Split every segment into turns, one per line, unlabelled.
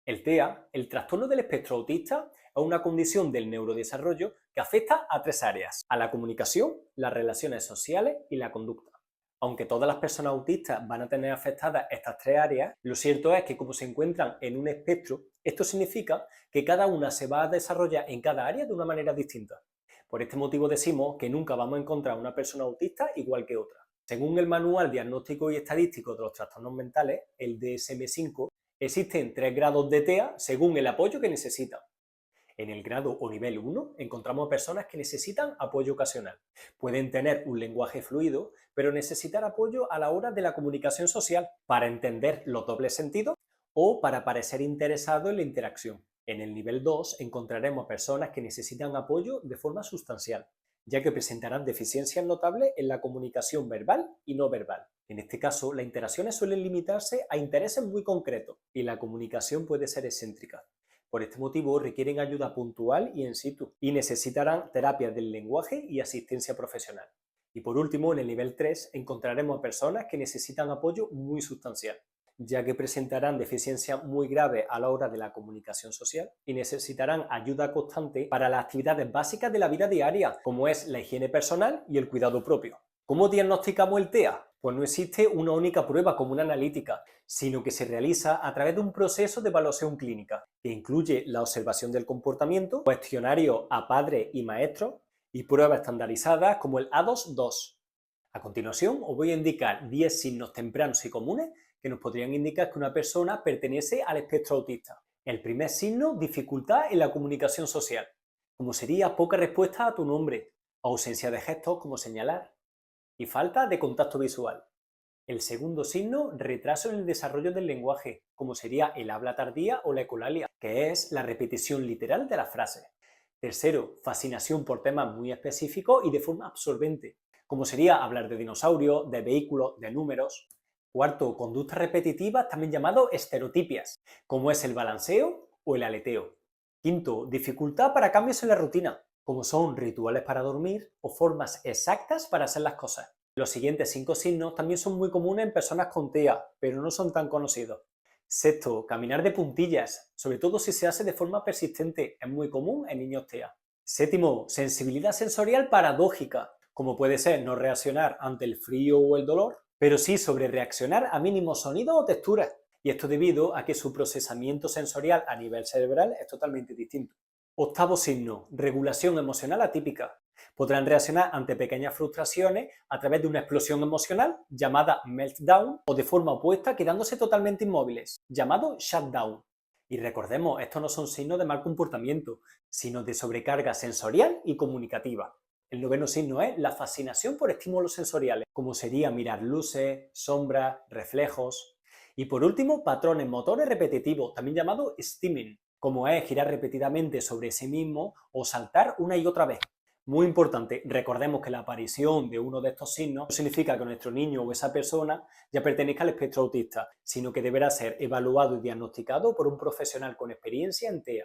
El TEA, el trastorno del espectro autista, es una condición del neurodesarrollo que afecta a tres áreas: a la comunicación, las relaciones sociales y la conducta. Aunque todas las personas autistas van a tener afectadas estas tres áreas, lo cierto es que como se encuentran en un espectro, esto significa que cada una se va a desarrollar en cada área de una manera distinta. Por este motivo decimos que nunca vamos a encontrar una persona autista igual que otra. Según el Manual Diagnóstico y Estadístico de los Trastornos Mentales, el DSM-5, existen 3 grados de TEA según el apoyo que necesitan. En el grado o nivel 1 encontramos personas que necesitan apoyo ocasional. Pueden tener un lenguaje fluido, pero necesitar apoyo a la hora de la comunicación social para entender los dobles sentidos o para parecer interesado en la interacción. En el nivel 2 encontraremos personas que necesitan apoyo de forma sustancial, ya que presentarán deficiencias notables en la comunicación verbal y no verbal. En este caso, las interacciones suelen limitarse a intereses muy concretos y la comunicación puede ser excéntrica. Por este motivo requieren ayuda puntual y in situ y necesitarán terapias del lenguaje y asistencia profesional. Y por último, en el nivel 3 encontraremos a personas que necesitan apoyo muy sustancial, ya que presentarán deficiencias muy graves a la hora de la comunicación social y necesitarán ayuda constante para las actividades básicas de la vida diaria, como es la higiene personal y el cuidado propio. ¿Cómo diagnosticamos el TEA? Pues no existe una única prueba como una analítica, sino que se realiza a través de un proceso de evaluación clínica, que incluye la observación del comportamiento, cuestionarios a padres y maestros y pruebas estandarizadas como el A2-2. A continuación os voy a indicar 10 signos tempranos y comunes que nos podrían indicar que una persona pertenece al espectro autista. El primer signo, dificultad en la comunicación social, como sería poca respuesta a tu nombre, ausencia de gestos como señalar y falta de contacto visual. El segundo signo, retraso en el desarrollo del lenguaje, como sería el habla tardía o la ecolalia, que es la repetición literal de las frases. Tercero, fascinación por temas muy específicos y de forma absorbente, como sería hablar de dinosaurios, de vehículos, de números. Cuarto, conductas repetitivas, también llamado estereotipias, como es el balanceo o el aleteo. Quinto, dificultad para cambios en la rutina, como son rituales para dormir o formas exactas para hacer las cosas. Los siguientes 5 signos también son muy comunes en personas con TEA, pero no son tan conocidos. Sexto, caminar de puntillas, sobre todo si se hace de forma persistente, es muy común en niños TEA. Séptimo, sensibilidad sensorial paradójica, como puede ser no reaccionar ante el frío o el dolor, pero sí sobre reaccionar a mínimos sonidos o texturas. Y esto debido a que su procesamiento sensorial a nivel cerebral es totalmente distinto. Octavo signo, regulación emocional atípica. Podrán reaccionar ante pequeñas frustraciones a través de una explosión emocional llamada meltdown o de forma opuesta quedándose totalmente inmóviles, llamado shutdown. Y recordemos, estos no son signos de mal comportamiento, sino de sobrecarga sensorial y comunicativa. El noveno signo es la fascinación por estímulos sensoriales, como sería mirar luces, sombras, reflejos. Y por último, patrones motores repetitivos, también llamado stimming, como es girar repetidamente sobre sí mismo o saltar una y otra vez. Muy importante, recordemos que la aparición de uno de estos signos no significa que nuestro niño o esa persona ya pertenezca al espectro autista, sino que deberá ser evaluado y diagnosticado por un profesional con experiencia en TEA.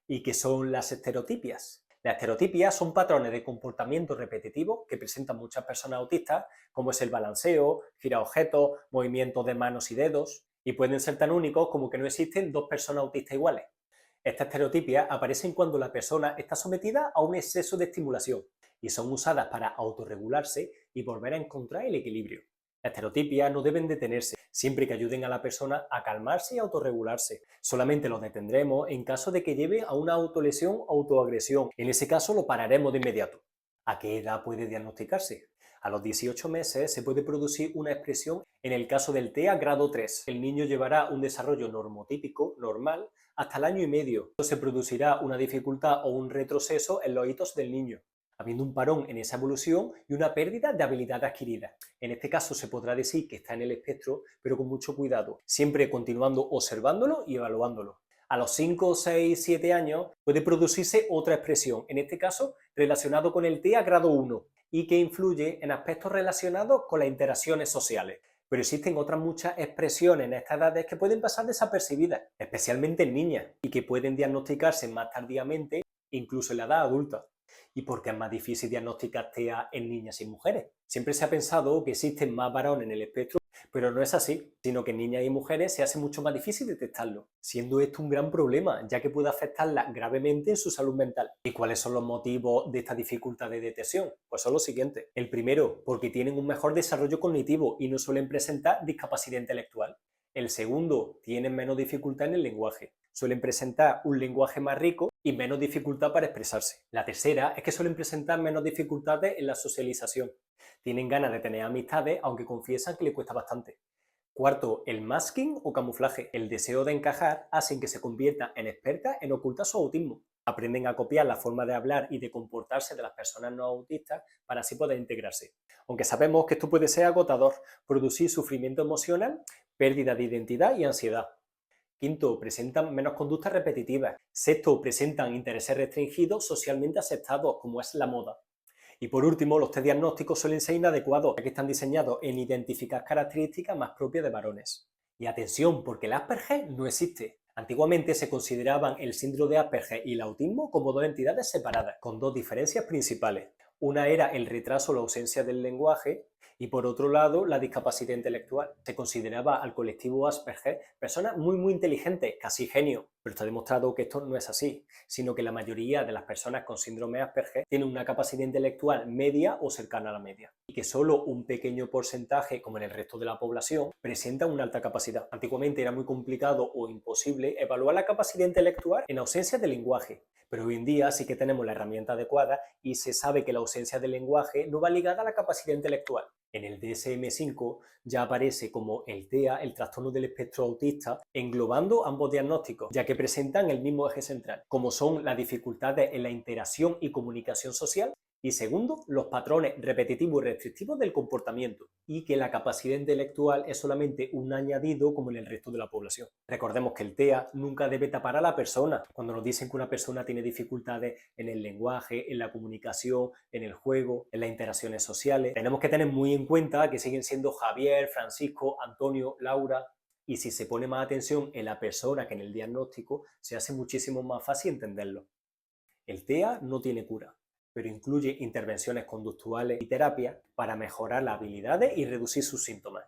¿Y qué son las estereotipias? Las estereotipias son patrones de comportamiento repetitivo que presentan muchas personas autistas, como es el balanceo, girar objetos, movimientos de manos y dedos, y pueden ser tan únicos como que no existen dos personas autistas iguales. Estas estereotipias aparecen cuando la persona está sometida a un exceso de estimulación y son usadas para autorregularse y volver a encontrar el equilibrio. Las estereotipias no deben detenerse, siempre que ayuden a la persona a calmarse y autorregularse. Solamente los detendremos en caso de que lleve a una autolesión o autoagresión. En ese caso lo pararemos de inmediato. ¿A qué edad puede diagnosticarse? A los 18 meses se puede producir una expresión en el caso del TEA grado 3. El niño llevará un desarrollo normotípico, normal, hasta el año y medio. Se producirá una dificultad o un retroceso en los hitos del niño, habiendo un parón en esa evolución y una pérdida de habilidad adquirida. En este caso se podrá decir que está en el espectro, pero con mucho cuidado, siempre continuando observándolo y evaluándolo. A los 5, 6, 7 años puede producirse otra expresión, en este caso relacionado con el TEA grado 1, y que influye en aspectos relacionados con las interacciones sociales. Pero existen otras muchas expresiones en estas edades que pueden pasar desapercibidas, especialmente en niñas, y que pueden diagnosticarse más tardíamente, incluso en la edad adulta. ¿Y por qué es más difícil diagnosticar TEA en niñas y mujeres? Siempre se ha pensado que existen más varones en el espectro, pero no es así, sino que en niñas y mujeres se hace mucho más difícil detectarlo, siendo esto un gran problema, ya que puede afectarlas gravemente en su salud mental. ¿Y cuáles son los motivos de esta dificultad de detección? Pues son los siguientes. El primero, porque tienen un mejor desarrollo cognitivo y no suelen presentar discapacidad intelectual. El segundo, tienen menos dificultad en el lenguaje. Suelen presentar un lenguaje más rico y menos dificultad para expresarse. La tercera es que suelen presentar menos dificultades en la socialización. Tienen ganas de tener amistades, aunque confiesan que les cuesta bastante. Cuarto, el masking o camuflaje. El deseo de encajar hacen que se conviertan en expertas en ocultar su autismo. Aprenden a copiar la forma de hablar y de comportarse de las personas no autistas para así poder integrarse. Aunque sabemos que esto puede ser agotador, producir sufrimiento emocional, pérdida de identidad y ansiedad. Quinto, presentan menos conductas repetitivas. Sexto, presentan intereses restringidos socialmente aceptados, como es la moda. Y por último, los test diagnósticos suelen ser inadecuados, ya que están diseñados en identificar características más propias de varones. Y atención, porque el Asperger no existe. Antiguamente se consideraban el síndrome de Asperger y el autismo como dos entidades separadas, con dos diferencias principales. Una era el retraso o la ausencia del lenguaje y por otro lado la discapacidad intelectual. Se consideraba al colectivo Asperger personas muy inteligentes, casi genios, pero está demostrado que esto no es así, sino que la mayoría de las personas con síndrome Asperger tienen una capacidad intelectual media o cercana a la media y que solo un pequeño porcentaje, como en el resto de la población, presenta una alta capacidad. Antiguamente era muy complicado o imposible evaluar la capacidad intelectual en ausencia de lenguaje, pero hoy en día sí que tenemos la herramienta adecuada y se sabe que la ausencia de lenguaje no va ligada a la capacidad intelectual. En el DSM-5 ya aparece como el TEA, el trastorno del espectro autista, englobando ambos diagnósticos, ya que presentan el mismo eje central, como son las dificultades en la interacción y comunicación social, y segundo, los patrones repetitivos y restrictivos del comportamiento, y que la capacidad intelectual es solamente un añadido como en el resto de la población. Recordemos que el TEA nunca debe tapar a la persona. Cuando nos dicen que una persona tiene dificultades en el lenguaje, en la comunicación, en el juego, en las interacciones sociales, tenemos que tener muy en cuenta que siguen siendo Javier, Francisco, Antonio, Laura, y si se pone más atención en la persona que en el diagnóstico, se hace muchísimo más fácil entenderlo. El TEA no tiene cura, pero incluye intervenciones conductuales y terapia para mejorar las habilidades y reducir sus síntomas.